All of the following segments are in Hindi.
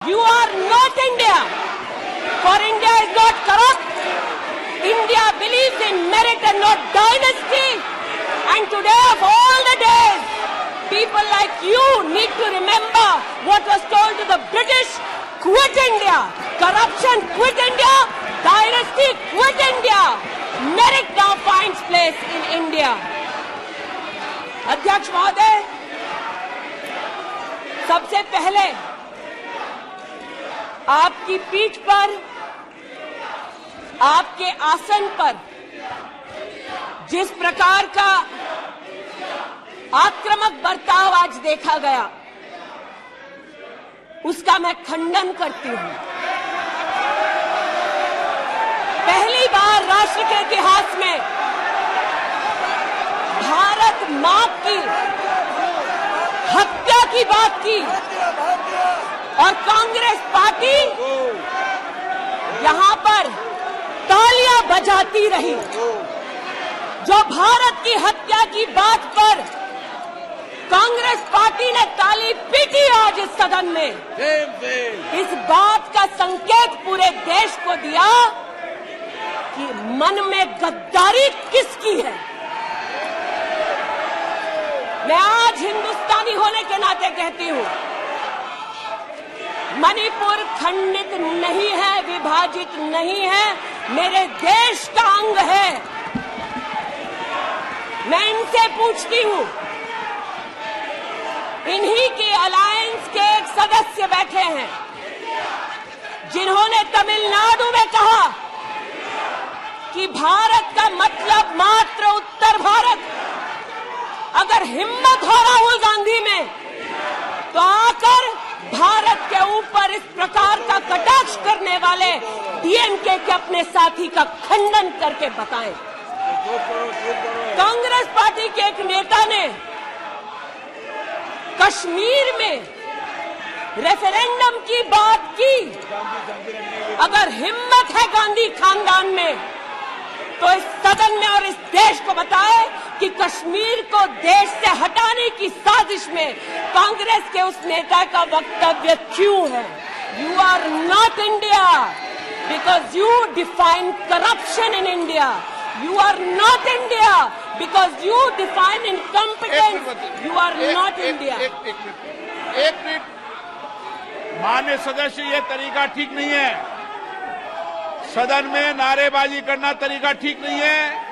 You are not India. For India is not corrupt. India believes in merit and not dynasty. And today of all the days, people like you need to remember what was told to the British: quit India. Corruption, quit India. Dynasty, quit India. Merit now finds place in India. अध्यक्ष महोदय, सबसे पहले आपकी पीठ पर, आपके आसन पर जिस प्रकार का आक्रामक बर्ताव आज देखा गया, उसका मैं खंडन करती हूं। पहली बार राष्ट्र के इतिहास में भारत मां की हत्या की बात की और कांग्रेस पार्टी यहां पर तालियां बजाती रही। जो भारत की हत्या की बात पर कांग्रेस पार्टी ने ताली पीटी आज इस सदन में, इस बात का संकेत पूरे देश को दिया कि मन में गद्दारी किसकी है। मैं आज हिंदुस्तानी होने के नाते कहती हूं, मणिपुर खंडित नहीं है, विभाजित नहीं है, मेरे देश का अंग है। मैं इनसे पूछती हूं, इन्हीं के अलायंस के एक सदस्य बैठे हैं जिन्होंने तमिलनाडु में कहा कि भारत का मतलब मात्र उत्तर भारत। अगर हिम्मत हो राहुल गांधी में तो आकर भारत के ऊपर इस प्रकार का कटाक्ष करने वाले डीएमके के अपने साथी का खंडन करके बताएं। कांग्रेस पार्टी के एक नेता ने कश्मीर में रेफरेंडम की बात की। अगर हिम्मत है गांधी खानदान में तो इस सदन में और इस देश को बताए कि कश्मीर को देश से हटाने की साजिश में कांग्रेस के उस नेता का वक्तव्य क्यों है। You are not India because you define corruption in India. You are not India because you define incompetence. You are not India. एक मिनट, माननीय सदस्य, ये तरीका ठीक नहीं है। सदन में नारेबाजी करना तरीका ठीक नहीं है।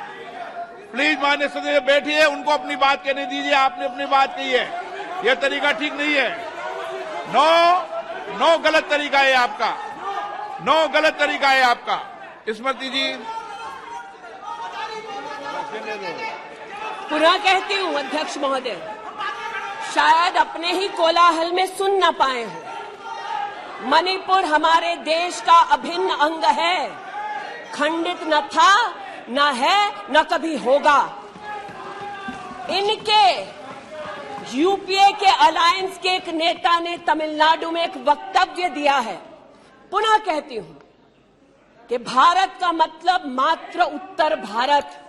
प्लीज माननीय सदस्य बैठिए, उनको अपनी बात कहने दीजिए। आपने अपनी बात कही है, यह तरीका ठीक नहीं है। नो गलत तरीका है आपका, नो गलत तरीका है आपका। स्मृति जी, पुनः कहती हूं अध्यक्ष महोदय, शायद अपने ही कोलाहल में सुन न पाए हो। मणिपुर हमारे देश का अभिन्न अंग है, खंडित न था, न है, न कभी होगा। इनके यूपीए के अलायंस के एक नेता ने तमिलनाडु में एक वक्तव्य दिया है। पुनः कहती हूं कि भारत का मतलब मात्र उत्तर भारत।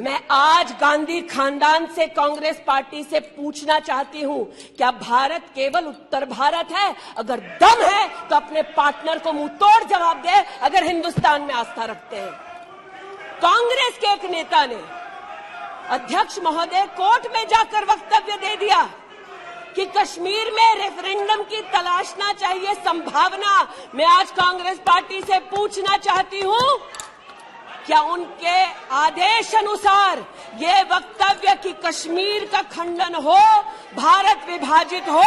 मैं आज गांधी खानदान से, कांग्रेस पार्टी से पूछना चाहती हूं, क्या भारत केवल उत्तर भारत है? अगर दम है तो अपने पार्टनर को मुंह तोड़ जवाब दे, अगर हिंदुस्तान में आस्था रखते हैं। कांग्रेस के एक नेता ने अध्यक्ष महोदय कोर्ट में जाकर वक्तव्य दे दिया कि कश्मीर में रेफरेंडम की तलाशना चाहिए संभावना। मैं आज कांग्रेस पार्टी से पूछना चाहती हूं, क्या उनके आदेश अनुसार ये वक्तव्य कि कश्मीर का खंडन हो, भारत विभाजित हो,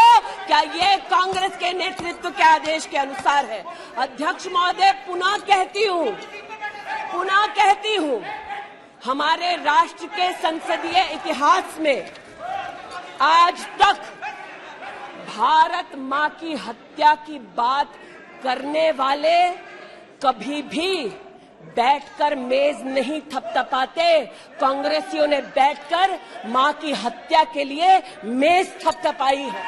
क्या ये कांग्रेस के नेतृत्व के आदेश के अनुसार है? अध्यक्ष महोदय, पुनः कहती हूं, हमारे राष्ट्र के संसदीय इतिहास में आज तक भारत मां की हत्या की बात करने वाले कभी भी बैठकर मेज नहीं थपथपाते। कांग्रेसियों ने बैठकर मां की हत्या के लिए मेज थपथपाई है।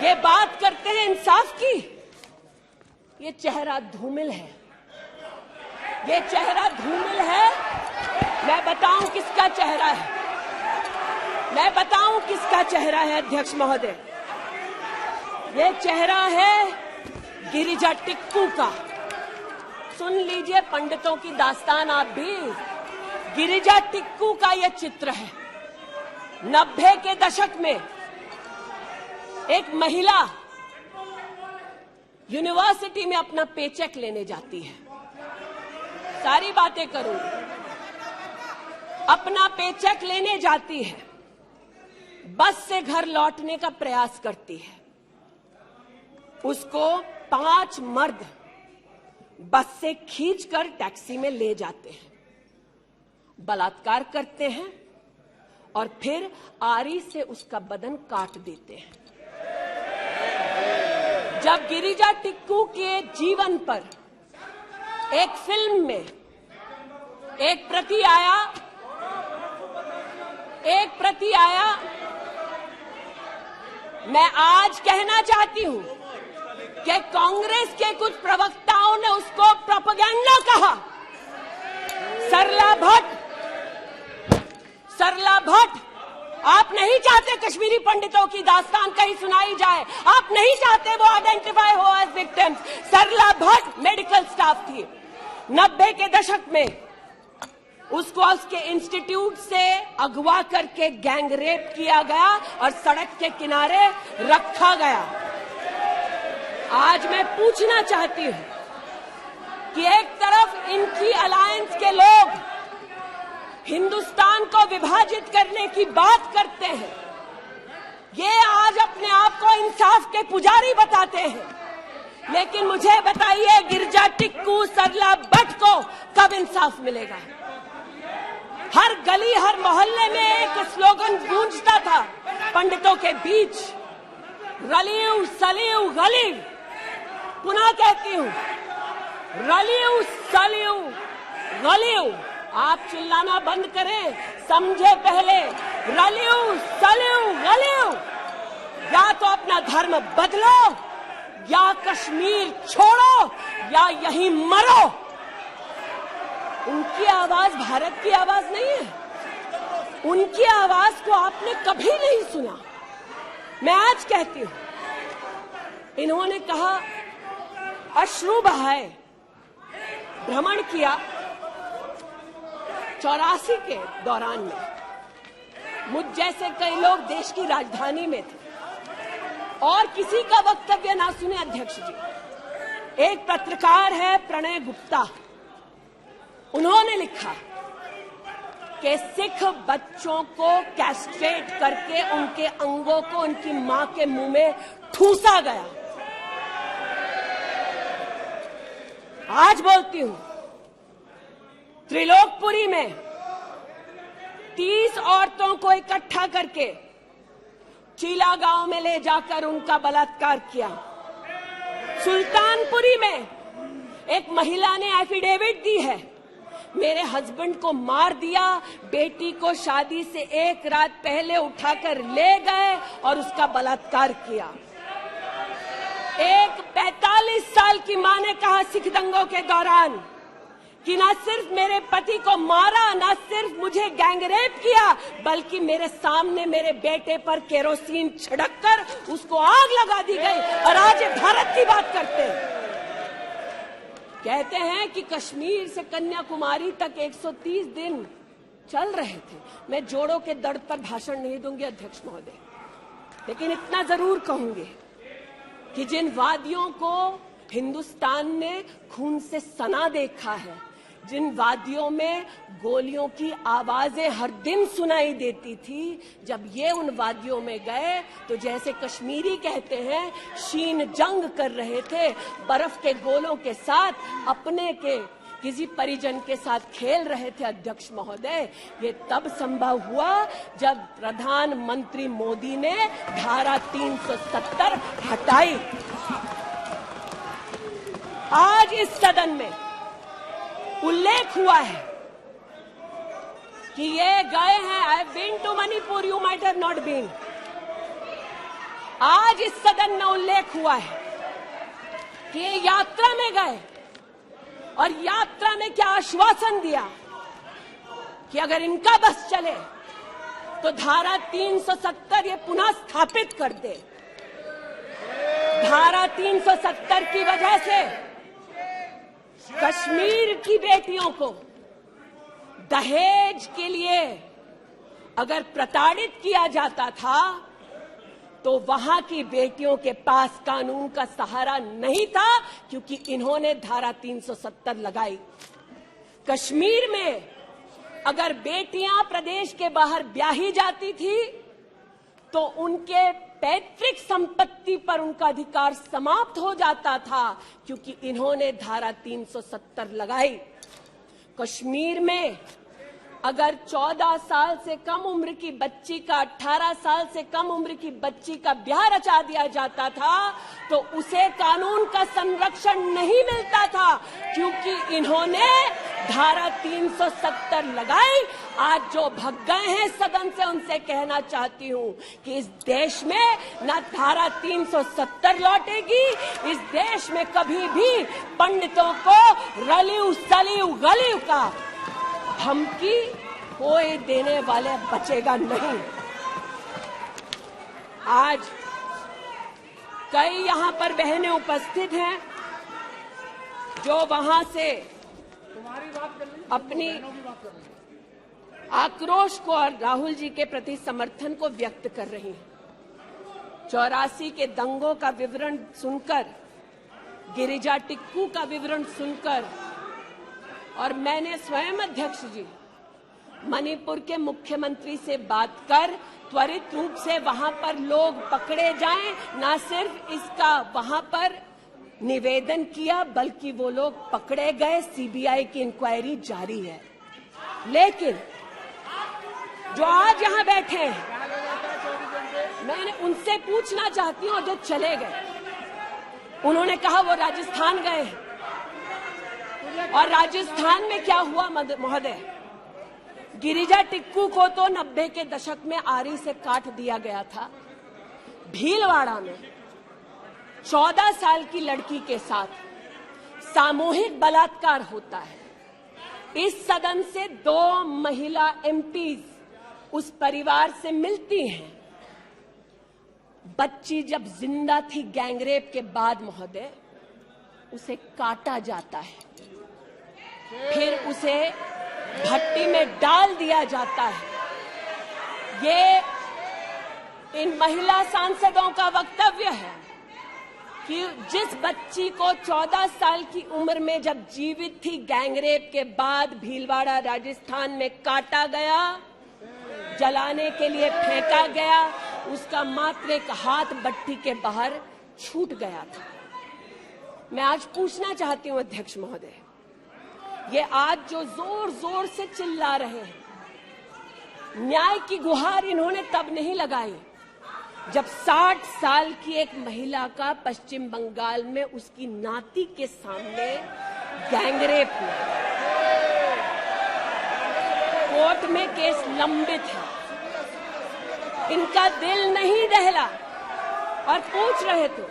ये बात करते हैं इंसाफ की, ये चेहरा धूमिल है, ये चेहरा धूमिल है। मैं बताऊं किसका चेहरा है, मैं बताऊं किसका चेहरा है अध्यक्ष महोदय। ये चेहरा है गिरिजा टिक्कू का। सुन लीजिए पंडितों की दास्तान आप भी। गिरिजा टिक्कू का यह चित्र है। 90 के दशक में एक महिला यूनिवर्सिटी में अपना पेचेक लेने जाती है। सारी बातें करूंगी। अपना पेचेक लेने जाती है, बस से घर लौटने का प्रयास करती है। उसको 5 मर्द बस से खींचकर टैक्सी में ले जाते हैं, बलात्कार करते हैं और फिर आरी से उसका बदन काट देते हैं। जब गिरिजा टिक्कू के जीवन पर एक फिल्म में एक प्रति आया, मैं आज कहना चाहती हूं कि कांग्रेस के कुछ प्रवक्ताओं ने उसको प्रोपेगेंडा कहा। सरला भट्ट, आप नहीं चाहते कश्मीरी पंडितों की दास्तान कहीं सुनाई जाए, आप नहीं चाहते वो आइडेंटिफाई हो एज विक्टिम्स। सरला भट्ट मेडिकल स्टाफ थी। 90 के दशक में उसको उसके इंस्टीट्यूट से अगवा करके गैंग रेप किया गया और सड़क के किनारे रखा गया। आज मैं पूछना चाहती हूं कि एक तरफ इनकी अलायंस के लोग हिंदुस्तान को विभाजित करने की बात करते हैं, ये आज अपने आप को इंसाफ के पुजारी बताते हैं, लेकिन मुझे बताइए गिरिजा टिक्कू, सरला भट्ट को कब इंसाफ मिलेगा? हर गली हर मोहल्ले में एक स्लोगन गूंजता था पंडितों के बीच, रलियू सलियू गलियू। पुनः कहती हूं, रलियू सलियू गलियू। आप चिल्लाना बंद करें, समझे पहले। रलियू सलियू गलियू। या तो अपना धर्म बदलो या कश्मीर छोड़ो या यहीं मरो। उनकी आवाज भारत की आवाज नहीं है। उनकी आवाज को आपने कभी नहीं सुना। मैं आज कहती हूं, इन्होंने कहा अश्रु बहाए, भ्रमण किया 84 के दौरान में। मुझ जैसे कई लोग देश की राजधानी में थे और किसी का वक्तव्य ना सुने। अध्यक्ष जी, एक पत्रकार है प्रणय गुप्ता, उन्होंने लिखा कि सिख बच्चों को कैस्ट्रेट करके उनके अंगों को उनकी मां के मुंह में ठूसा गया। आज बोलती हूं, त्रिलोकपुरी में 30 औरतों को इकट्ठा करके चीला गांव में ले जाकर उनका बलात्कार किया। सुल्तानपुरी में एक महिला ने एफिडेविट दी है, मेरे हस्बैंड को मार दिया, बेटी को शादी से एक रात पहले उठाकर ले गए और उसका बलात्कार किया। एक 45 साल की मां ने कहा सिख दंगों के दौरान कि न सिर्फ मेरे पति को मारा, न सिर्फ मुझे गैंगरेप किया, बल्कि मेरे सामने मेरे बेटे पर केरोसिन छिड़ककर उसको आग लगा दी गई। और आज भारत की बात करते हैं, कहते हैं कि कश्मीर से कन्याकुमारी तक 130 दिन चल रहे थे। मैं जोड़ों के दर्द पर भाषण नहीं दूंगी अध्यक्ष महोदय, लेकिन इतना जरूर कहूंगी कि जिन वादियों को हिंदुस्तान ने खून से सना देखा है, जिन वादियों में गोलियों की आवाजें हर दिन सुनाई देती थी, जब ये उन वादियों में गए तो जैसे कश्मीरी कहते हैं शीन जंग कर रहे थे, बर्फ के गोलों के साथ अपने के किसी परिजन के साथ खेल रहे थे। अध्यक्ष महोदय, ये तब संभव हुआ जब प्रधानमंत्री मोदी ने धारा 370 हटाई। आज इस सदन में उल्लेख हुआ है कि ये गए हैं, I have been to Manipur, you might have not been. आज इस सदन में उल्लेख हुआ है कि ये यात्रा में गए और यात्रा में क्या आश्वासन दिया कि अगर इनका बस चले तो धारा 370 ये पुनः स्थापित कर दे। धारा 370 की वजह से कश्मीर की बेटियों को दहेज के लिए अगर प्रताड़ित किया जाता था तो वहां की बेटियों के पास कानून का सहारा नहीं था, क्योंकि इन्होंने धारा 370 लगाई। कश्मीर में अगर बेटियां प्रदेश के बाहर ब्याही जाती थी तो उनके पैतृक संपत्ति पर उनका अधिकार समाप्त हो जाता था, क्योंकि इन्होंने धारा 370 लगाई। कश्मीर में अगर 14 साल से कम उम्र की बच्ची का 18 साल से कम उम्र की बच्ची का ब्याह रचा दिया जाता था तो उसे कानून का संरक्षण नहीं मिलता था, क्योंकि इन्होंने धारा 370 लगाई। आज जो भग गए हैं सदन से उनसे कहना चाहती हूं कि इस देश में न धारा 370 लौटेगी, इस देश में कभी भी पंडितों को रलिव सलिव गलिव का धमकी कोई देने वाले बचेगा नहीं। आज कई यहां पर बहनें उपस्थित हैं जो वहां से अपनी आक्रोश को और राहुल जी के प्रति समर्थन को व्यक्त कर रही हैं। 84 के दंगों का विवरण सुनकर, गिरिजा टिक्कू का विवरण सुनकर, और मैंने स्वयं अध्यक्ष जी मणिपुर के मुख्यमंत्री से बात कर त्वरित रूप से वहां पर लोग पकड़े जाएं, न सिर्फ इसका वहां पर निवेदन किया बल्कि वो लोग पकड़े गए। सीबीआई की इंक्वायरी जारी है। लेकिन जो आज यहां बैठे हैं, मैंने उनसे पूछना चाहती हूं, जो चले गए, उन्होंने कहा वो राजस्थान गए हैं। और राजस्थान में क्या हुआ महोदय? गिरिजा टिक्कू को तो 90 के दशक में आरी से काट दिया गया था। भीलवाड़ा में 14 साल की लड़की के साथ सामूहिक बलात्कार होता है। इस सदन से 2 महिला एमपीज उस परिवार से मिलती हैं। बच्ची जब जिंदा थी गैंगरेप के बाद महोदय, उसे काटा जाता है, फिर उसे भट्टी में डाल दिया जाता है। ये इन महिला सांसदों का वक्तव्य है कि जिस बच्ची को 14 साल की उम्र में जब जीवित थी गैंगरेप के बाद भीलवाड़ा राजस्थान में काटा गया, जलाने के लिए फेंका गया, उसका मात्र एक हाथ भट्टी के बाहर छूट गया था। मैं आज पूछना चाहती हूं अध्यक्ष महोदय, ये आज जो जोर जोर से चिल्ला रहे हैं, न्याय की गुहार इन्होंने तब नहीं लगाई जब 60 साल की एक महिला का पश्चिम बंगाल में उसकी नाती के सामने गैंगरेप हुआ। कोर्ट में केस लंबित है, इनका दिल नहीं दहला और पूछ रहे थे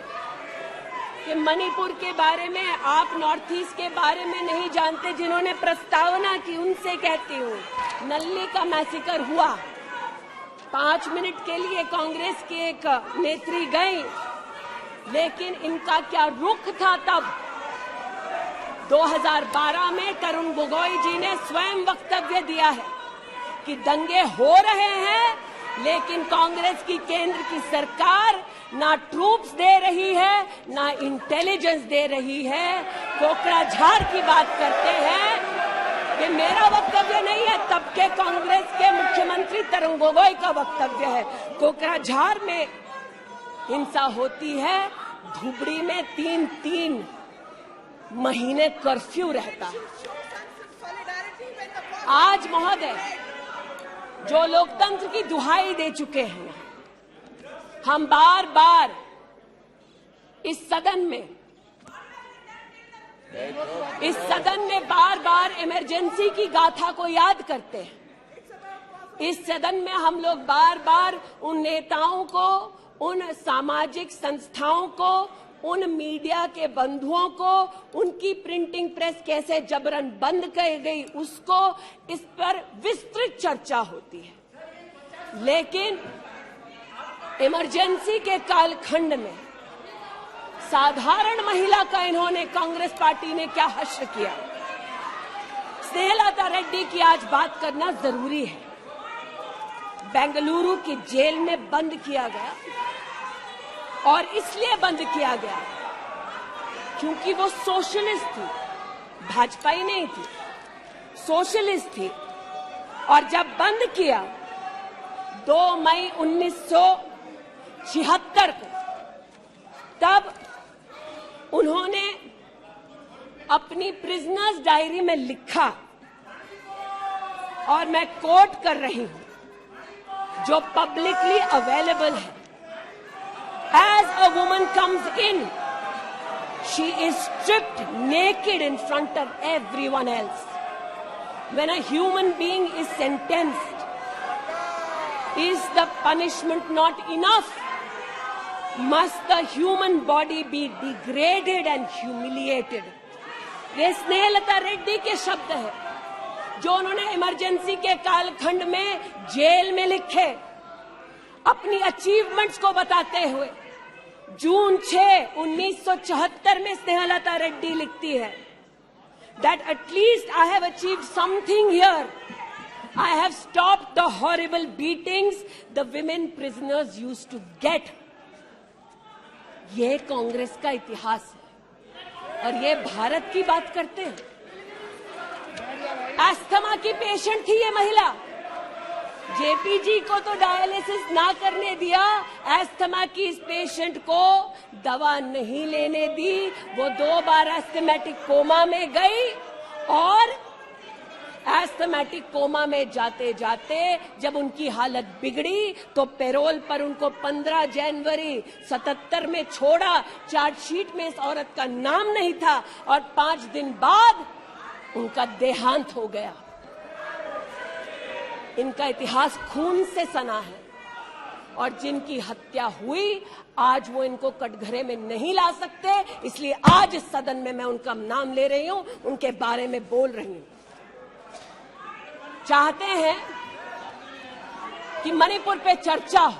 कि मणिपुर के बारे में आप नॉर्थ ईस्ट के बारे में नहीं जानते। जिन्होंने प्रस्तावना की उनसे कहती हूँ, नल्ली का मैसेकर हुआ, 5 मिनट के लिए कांग्रेस की एक नेत्री गई, लेकिन इनका क्या रुख था तब। 2012 में तरुण गोगोई जी ने स्वयं वक्तव्य दिया है कि दंगे हो रहे हैं, लेकिन कांग्रेस की केंद्र की सरकार ना ट्रूप्स दे रही है, ना इंटेलिजेंस दे रही है। कोकराझार की बात करते हैं, ये मेरा वक्तव्य नहीं है, तब के कांग्रेस के मुख्यमंत्री तरुण गोगोई का वक्तव्य है। कोकराझार में हिंसा होती है, धुबड़ी में 3 महीने कर्फ्यू रहता है। आज महोदय जो लोकतंत्र की दुहाई दे चुके हैं, हम बार बार इस सदन में बार बार इमरजेंसी की गाथा को याद करते हैं। इस सदन में हम लोग बार बार उन नेताओं को, उन सामाजिक संस्थाओं को, उन मीडिया के बंधुओं को, उनकी प्रिंटिंग प्रेस कैसे जबरन बंद कर गई, उसको, इस पर विस्तृत चर्चा होती है। लेकिन इमरजेंसी के कालखंड में साधारण महिला का इन्होंने कांग्रेस पार्टी ने क्या हश्र किया। स्नेहलता रेड्डी की आज बात करना जरूरी है। बेंगलुरु की जेल में बंद किया गया और इसलिए बंद किया गया क्योंकि वो सोशलिस्ट थी, भाजपाई नहीं थी, सोशलिस्ट थी। और जब बंद किया 2 मई 1976 को, तब उन्होंने अपनी प्रिजनर्स डायरी में लिखा, और मैं कोट कर रही हूं, जो पब्लिकली अवेलेबल है। As a woman comes in, she is stripped naked in front of everyone else. When a human being is sentenced, is the punishment not enough? Must the human body be degraded and humiliated? ये स्नेहलता रेड्डी के शब्द है जो उन्होंने इमरजेंसी के कालखंड में जेल में लिखे, अपनी अचीवमेंट्स को बताते हुए। जून 6, 1974 में स्नेहलता रेड्डी लिखती है that at least I have achieved something here. I have stopped the horrible beatings the women prisoners used to get. ये कांग्रेस का इतिहास है और ये भारत की बात करते हैं। अस्थमा की पेशेंट थी ये महिला, जेपीजी को तो डायलिसिस ना करने दिया, अस्थमा की इस पेशेंट को दवा नहीं लेने दी। वो 2 बार एस्थमेटिक कोमा में गई और एस्थमेटिक कोमा में जाते जाते जब उनकी हालत बिगड़ी तो पैरोल पर उनको 15 जनवरी 77 में छोड़ा। चार्जशीट में इस औरत का नाम नहीं था और 5 दिन बाद उनका देहांत हो गया। इनका इतिहास खून से सना है और जिनकी हत्या हुई आज वो इनको कटघरे में नहीं ला सकते, इसलिए आज इस सदन में मैं उनका नाम ले रही हूं, उनके बारे में बोल रही हूं। चाहते हैं कि मणिपुर पे चर्चा हो,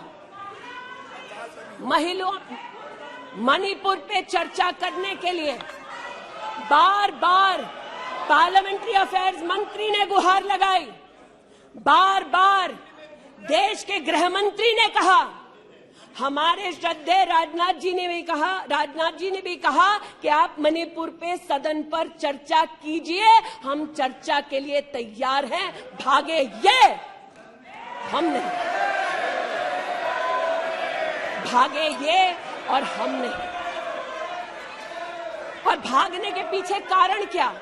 मणिपुर पे चर्चा करने के लिए बार बार पार्लियामेंट्री अफेयर्स मंत्री ने गुहार लगाई, बार बार देश के गृह मंत्री ने कहा, हमारे श्रद्धेय राजनाथ जी ने भी कहा कि आप मणिपुर पे सदन पर चर्चा कीजिए, हम चर्चा के लिए तैयार हैं, भागे ये, हम नहीं, भागे ये और हम नहीं। और भागने के पीछे कारण क्या?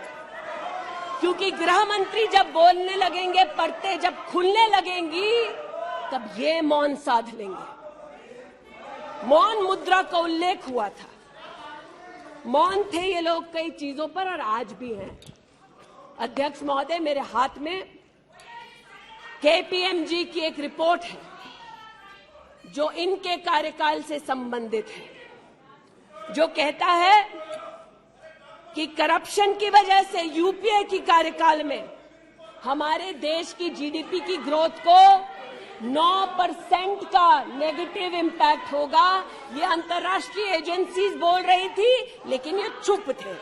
क्योंकि गृह मंत्री जब बोलने लगेंगे, परतें जब खुलने लगेंगी, तब ये मौन साध लेंगे। मौन मुद्रा का उल्लेख हुआ था, मौन थे ये लोग कई चीजों पर और आज भी हैं। अध्यक्ष महोदय, मेरे हाथ में केपीएमजी की एक रिपोर्ट है जो इनके कार्यकाल से संबंधित है, जो कहता है कि करप्शन की वजह से यूपीए की कार्यकाल में हमारे देश की जीडीपी की ग्रोथ को 9% का नेगेटिव इम्पैक्ट होगा। ये अंतर्राष्ट्रीय एजेंसीज बोल रही थी, लेकिन ये चुप थे,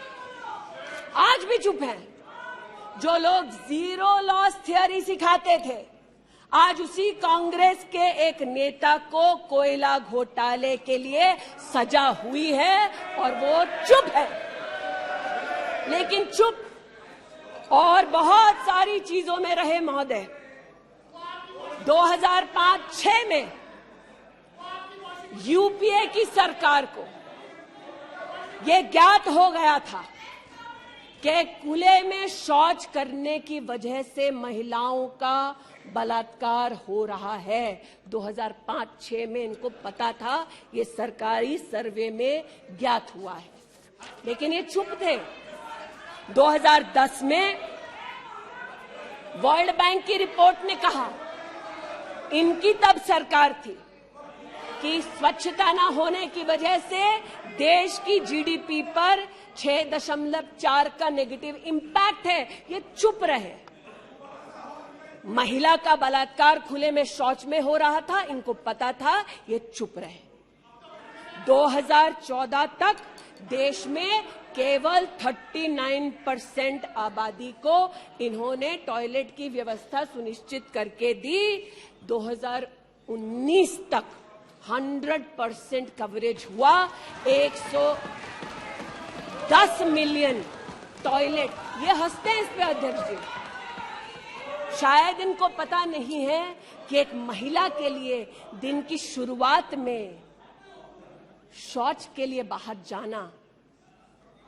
आज भी चुप हैं। जो लोग जीरो लॉस थियरी सिखाते थे, आज उसी कांग्रेस के एक नेता को कोयला घोटाले के लिए सजा हुई है और वो चुप है। लेकिन चुप और बहुत सारी चीजों में रहे महोदय। 2005-06 में यूपीए की सरकार को यह ज्ञात हो गया था कि खुले में शौच करने की वजह से महिलाओं का बलात्कार हो रहा है। 2005-06 में इनको पता था, ये सरकारी सर्वे में ज्ञात हुआ है, लेकिन ये चुप थे। 2010 में वर्ल्ड बैंक की रिपोर्ट ने कहा, इनकी तब सरकार थी, कि स्वच्छता न होने की वजह से देश की जीडीपी पर 6.4 का नेगेटिव इम्पैक्ट है। ये चुप रहे। महिला का बलात्कार खुले में शौच में हो रहा था, इनको पता था, ये चुप रहे। 2014 तक देश में केवल 39% आबादी को इन्होंने टॉयलेट की व्यवस्था सुनिश्चित करके दी। 2019 तक 100% कवरेज हुआ। 110 मिलियन टॉयलेट। ये हंसते हैं इस पे अध्यक्ष जी। शायद इनको पता नहीं है कि एक महिला के लिए दिन की शुरुआत में शौच के लिए बाहर जाना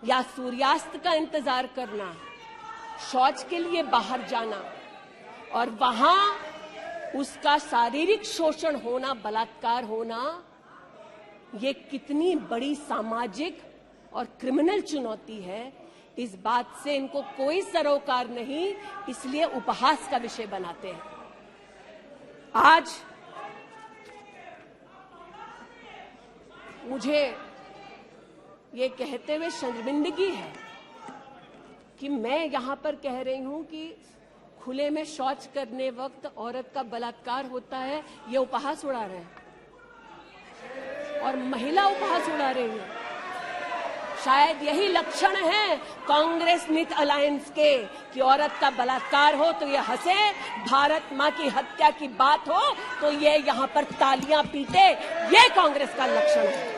या सूर्यास्त का इंतजार करना, शौच के लिए बाहर जाना और वहां उसका शारीरिक शोषण होना, बलात्कार होना, ये कितनी बड़ी सामाजिक और क्रिमिनल चुनौती है, इस बात से इनको कोई सरोकार नहीं, इसलिए उपहास का विषय बनाते हैं। आज मुझे ये कहते हुए शर्मिंदगी है कि मैं यहां पर कह रही हूं कि खुले में शौच करने वक्त औरत का बलात्कार होता है, ये उपहास उड़ा रहे हैं और महिला उपहास उड़ा रही है। शायद यही लक्षण है कांग्रेस मिथ अलायंस के कि औरत का बलात्कार हो तो ये हंसे, भारत मां की हत्या की बात हो तो ये यहां पर तालियां पीटे। ये कांग्रेस का लक्षण है।